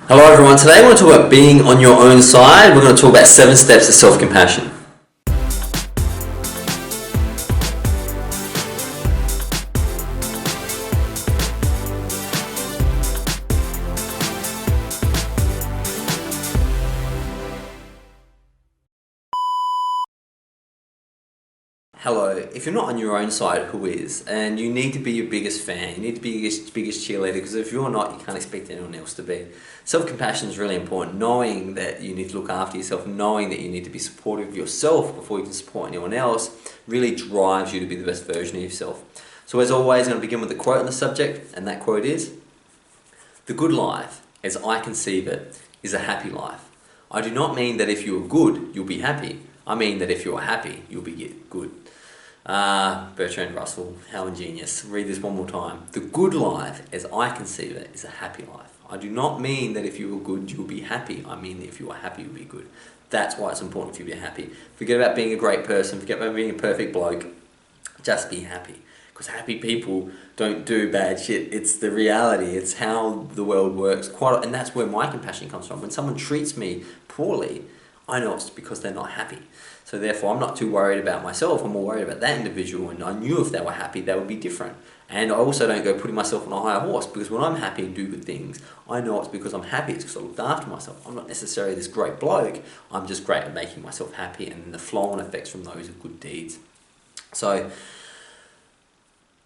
Hello everyone, today I want to talk about being on your own side. We're going to talk about 7 steps to self-compassion. Hello, if you're not on your own side, who is? And you need to be your biggest fan, you need to be your biggest cheerleader, because if you're not, you can't expect anyone else to be. Self-compassion is really important, knowing that you need to look after yourself, knowing that you need to be supportive of yourself before you can support anyone else, really drives you to be the best version of yourself. So as always, I'm going to begin with a quote on the subject, and that quote is, "The good life, as I conceive it, is a happy life. I do not mean that if you are good, you'll be happy. I mean that if you are happy, you'll be good." Bertrand Russell, how ingenious. Read this one more time. "The good life, as I conceive it, is a happy life. I do not mean that if you are good, you'll be happy. I mean that if you are happy, you'll be good." That's why it's important for you to be happy. Forget about being a great person, forget about being a perfect bloke. Just be happy. Because happy people don't do bad shit. It's the reality. It's how the world works. And that's where my compassion comes from. When someone treats me poorly, I know it's because they're not happy. So therefore, I'm not too worried about myself. I'm more worried about that individual. And I knew if they were happy, they would be different. And I also don't go putting myself on a higher horse, because when I'm happy and do good things, I know it's because I'm happy. It's because I looked after myself. I'm not necessarily this great bloke. I'm just great at making myself happy, and the flow-on effects from those are good deeds. So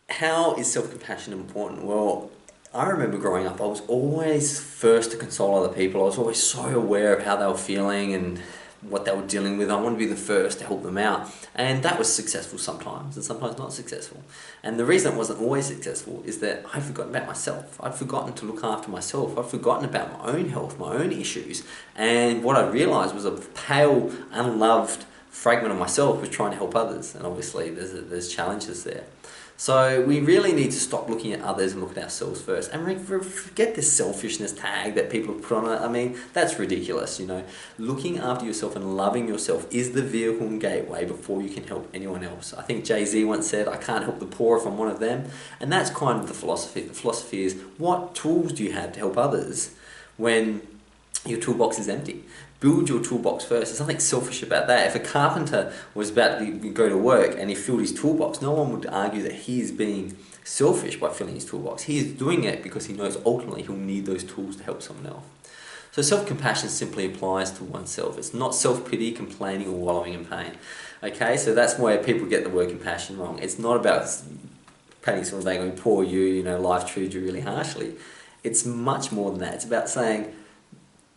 how is self-compassion important? Well, I remember growing up, I was always first to console other people. I was always so aware of how they were feeling and what they were dealing with. I wanted to be the first to help them out. And that was successful sometimes, and sometimes not successful. And the reason it wasn't always successful is that I'd forgotten about myself. I'd forgotten to look after myself. I'd forgotten about my own health, my own issues. And what I realised was a pale, unloved fragment of myself was trying to help others. And obviously there's challenges there. So we really need to stop looking at others and look at ourselves first, and forget this selfishness tag that people have put on it. I mean, that's ridiculous, you know. Looking after yourself and loving yourself is the vehicle and gateway before you can help anyone else. I think Jay-Z once said, "I can't help the poor if I'm one of them." And that's kind of the philosophy. The philosophy is, what tools do you have to help others when your toolbox is empty? Build your toolbox first. There's something selfish about that. If a carpenter was about to go to work and he filled his toolbox, no one would argue that he is being selfish by filling his toolbox. He is doing it because he knows ultimately he'll need those tools to help someone else. So self-compassion simply applies to oneself. It's not self-pity, complaining, or wallowing in pain. Okay, so that's where people get the word compassion wrong. It's not about patting someone saying, "Poor you, you know, life treated you really harshly." It's much more than that. It's about saying,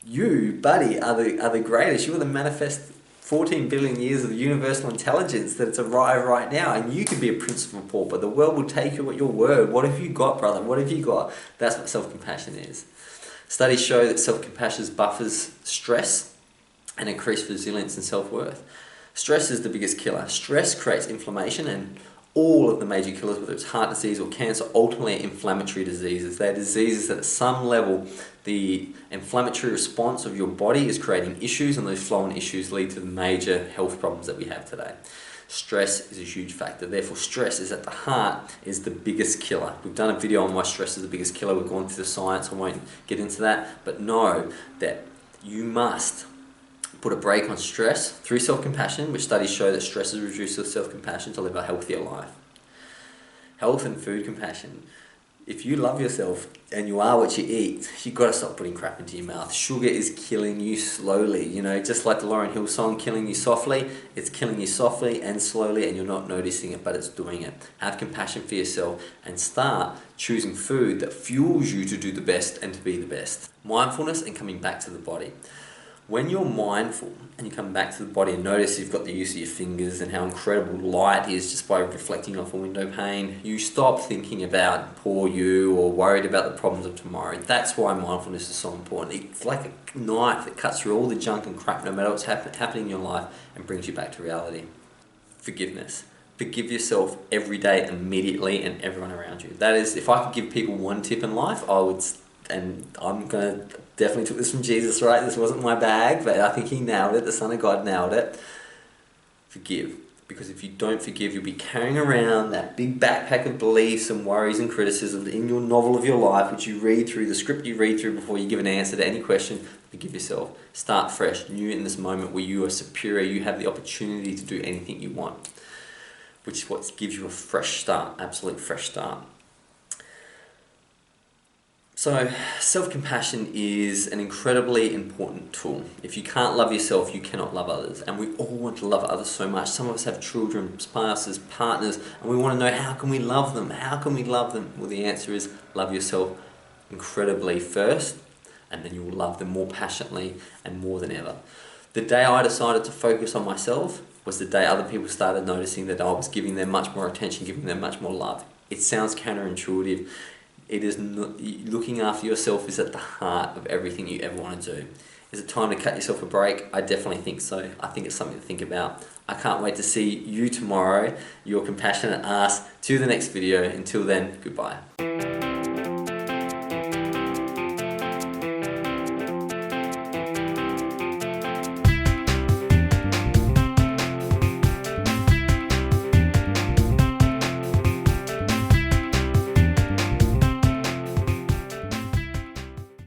you, buddy, are the greatest. You are the manifest 14 billion years of universal intelligence that it's arrived right now, and you can be a principal pauper. The world will take you at your word. What have you got, brother? What have you got? That's what self-compassion is. Studies show that self-compassion buffers stress and increased resilience and self-worth. Stress is the biggest killer. Stress creates inflammation, and all of the major killers, whether it's heart disease or cancer, ultimately are inflammatory diseases. They're diseases that at some level the inflammatory response of your body is creating issues, and those flow-on issues lead to the major health problems that we have today. Stress is a huge factor. Therefore, stress is at the heart, is the biggest killer. We've done a video on why stress is the biggest killer. We've gone through the science. I won't get into that. But know that you must put a break on stress through self-compassion, which studies show that stress is reduced with self-compassion to live a healthier life. Health and food compassion. If you love yourself and you are what you eat, you've got to stop putting crap into your mouth. Sugar is killing you slowly, you know, just like the Lauryn Hill song, "Killing You Softly." It's killing you softly and slowly, and you're not noticing it, but it's doing it. Have compassion for yourself and start choosing food that fuels you to do the best and to be the best. Mindfulness and coming back to the body. When you're mindful and you come back to the body and notice you've got the use of your fingers and how incredible light is just by reflecting off a window pane, you stop thinking about poor you or worried about the problems of tomorrow. That's why mindfulness is so important. It's like a knife that cuts through all the junk and crap, no matter what's happening in your life, and brings you back to reality. Forgiveness. Forgive yourself every day, immediately, and everyone around you. That is, if I could give people one tip in life, I would, and I'm going to definitely took this from Jesus, right? This wasn't my bag, but I think he nailed it. The Son of God nailed it. Forgive. Because if you don't forgive, you'll be carrying around that big backpack of beliefs and worries and criticisms in your novel of your life, which you read through, the script you read through before you give an answer to any question. Forgive yourself. Start fresh, new in this moment where you are superior, you have the opportunity to do anything you want, which is what gives you a fresh start, absolute fresh start. So, self-compassion is an incredibly important tool. If you can't love yourself, you cannot love others. And we all want to love others so much. Some of us have children, spouses, partners, and we want to know, how can we love them? How can we love them? Well, the answer is love yourself incredibly first, and then you will love them more passionately and more than ever. The day I decided to focus on myself was the day other people started noticing that I was giving them much more attention, giving them much more love. It sounds counterintuitive. It is not, looking after yourself is at the heart of everything you ever want to do. Is it time to cut yourself a break? I definitely think so. I think it's something to think about. I can't wait to see you tomorrow, your compassionate ass, to the next video. Until then, goodbye.